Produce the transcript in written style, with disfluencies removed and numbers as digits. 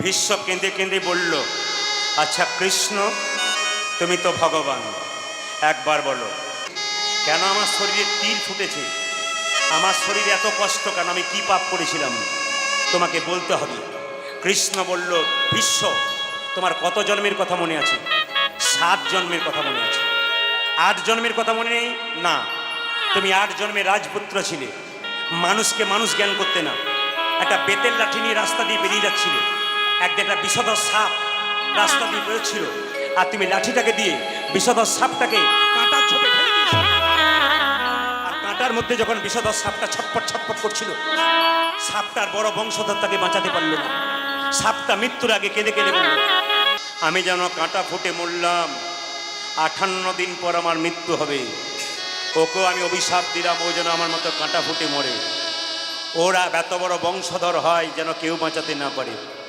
ভীষ্ম কেঁদে কেঁদে বলল, আচ্ছা কৃষ্ণ, তুমি তো ভগবান, একবার বলো কেন আমার শরীরে তীর ফুটেছে? আমার শরীরে এত কষ্ট কেন? আমি কি পাপ করেছিলাম? তোমাকে বলতে হবে। কৃষ্ণ বলল, ভীষ্ম, তোমার কত জন্মের কথা মনে আছে? 7 জন্মের কথা মনে আছে। 8 জন্মের কথা মনে নেই? না, তুমি 8 জন্মে রাজপুত্র ছিলে, মানুষকে মানুষ জ্ঞান করতে না। একটা বেতের লাঠি নিয়ে রাস্তা দিয়ে বেরিয়ে যাচ্ছিলে, একটা বিষধর সাপ রাস্তা দিয়ে বেরোচ্ছিল, আর তুমি লাঠিটাকে দিয়ে বিষধর সাপটাকে কাঁটার ছোপে ফেলে দিয়েছিলে। আর কাঁটার মধ্যে যখন বিষধর সাপটা ছটপট ছটপট করছিল, সাপটার বড় বংশধর তাকে বাঁচাতে পারল না। সাপটা মৃত্যুর আগে কেঁদে কেঁদে বলল, আমি যেন কাঁটা ফুটে মরলাম, 58 দিন পর আমার মৃত্যু হবে। ওকেও আমি অভিশাপ দিলাম, ও যেন আমার মতো কাঁটা ফুটে মরে। ওরা এত বড় বংশধর হয় যেন কেউ বাঁচাতে না পারে।